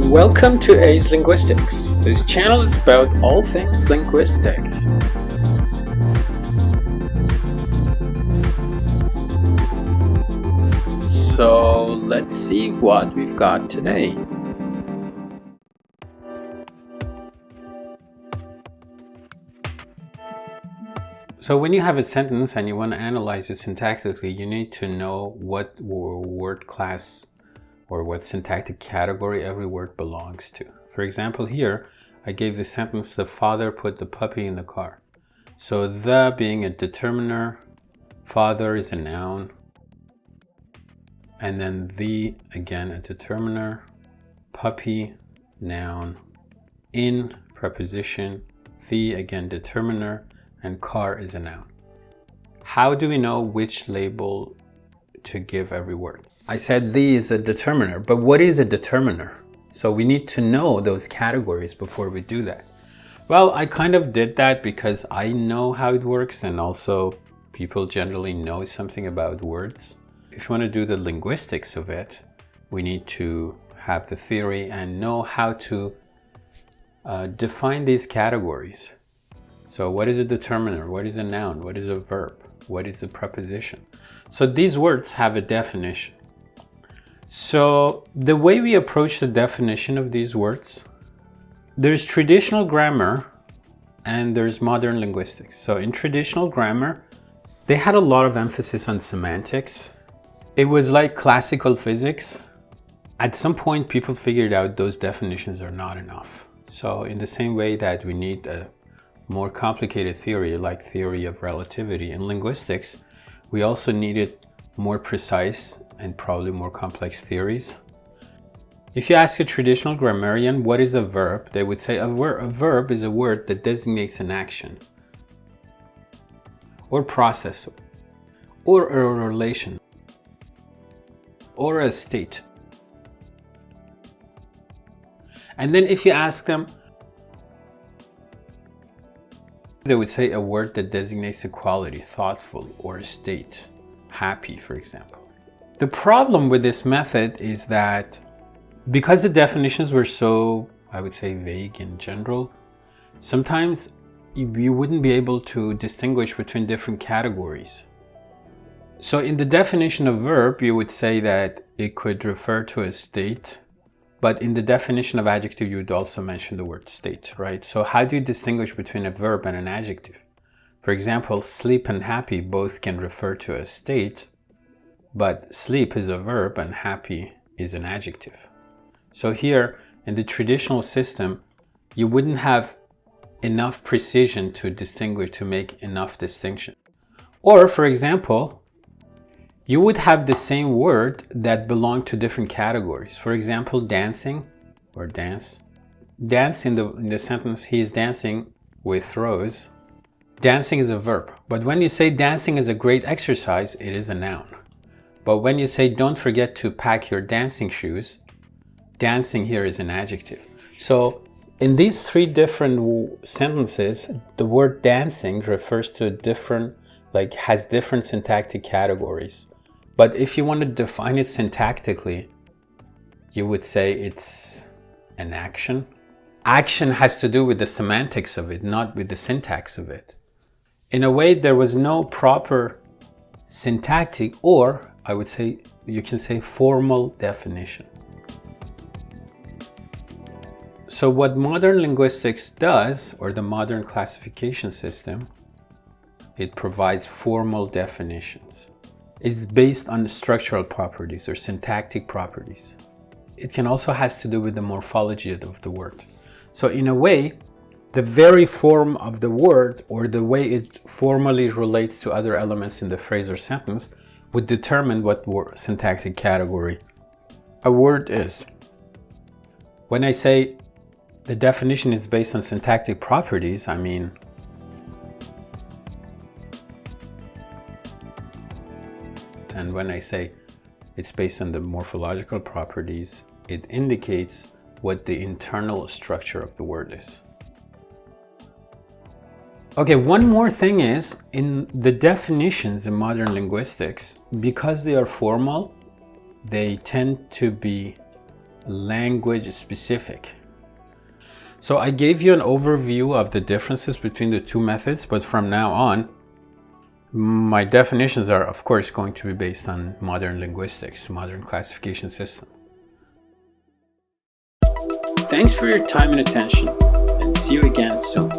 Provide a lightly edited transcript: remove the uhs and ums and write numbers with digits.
Welcome to A's Linguistics. This channel is about all things linguistic. So let's see what we've got today. So when you have a sentence and you want to analyze it syntactically, you need to know what word class or what syntactic category every word belongs to. For example, here I gave the sentence, the father put the puppy in the car. So the being a determiner, father is a noun, and then the, again, a determiner, puppy, noun, in, preposition, the, again, determiner, and car is a noun. How do we know which label to give every word? I said the is a determiner, but what is a determiner? So we need to know those categories before we do that. Well, I kind of did that because I know how it works, and also people generally know something about words. If you want to do the linguistics of it, we need to have the theory and know how to define these categories. So what is a determiner? What is a noun? What is a verb? What is a preposition? So these words have a definition. So the way we approach the definition of these words, there's traditional grammar and there's modern linguistics. So in traditional grammar, they had a lot of emphasis on semantics. It was like classical physics. At some point, people figured out those definitions are not enough. So in the same way that we need a more complicated theory like theory of relativity in linguistics, we also needed more precise and probably more complex theories. If you ask a traditional grammarian what is a verb, they would say a verb is a word that designates an action or process or a relation or a state. And then if you ask them, they would say a word that designates a quality, thoughtful, or a state, happy, for example. The problem with this method is that because the definitions were so, I would say, vague in general, sometimes you wouldn't be able to distinguish between different categories. So in the definition of verb, you would say that it could refer to a state, but in the definition of adjective, you would also mention the word state, right? So how do you distinguish between a verb and an adjective? For example, sleep and happy both can refer to a state, but sleep is a verb and happy is an adjective. So here, in the traditional system, you wouldn't have enough precision to distinguish, to make enough distinction. Or, for example, you would have the same word that belonged to different categories. For example, dancing or dance. Dance in the sentence, he is dancing with Rose. Dancing is a verb. But when you say dancing is a great exercise, it is a noun. But when you say don't forget to pack your dancing shoes, dancing here is an adjective. So in these three different sentences, the word dancing refers to different, has different syntactic categories. But if you want to define it syntactically, you would say it's an action. Action has to do with the semantics of it, not with the syntax of it. In a way, there was no proper syntactic, or I would say, you can say formal definition. So what modern linguistics does, or the modern classification system, it provides formal definitions. It's based on the structural properties or syntactic properties. It can also has to do with the morphology of the word. So in a way, the very form of the word or the way it formally relates to other elements in the phrase or sentence would determine what syntactic category a word is. When I say the definition is based on syntactic properties, I mean and when I say it's based on the morphological properties, it indicates what the internal structure of the word is. Okay, one more thing is, in the definitions in modern linguistics, because they are formal, they tend to be language specific. So I gave you an overview of the differences between the two methods, but from now on, my definitions are, of course, going to be based on modern linguistics, modern classification system. Thanks for your time and attention, and see you again soon.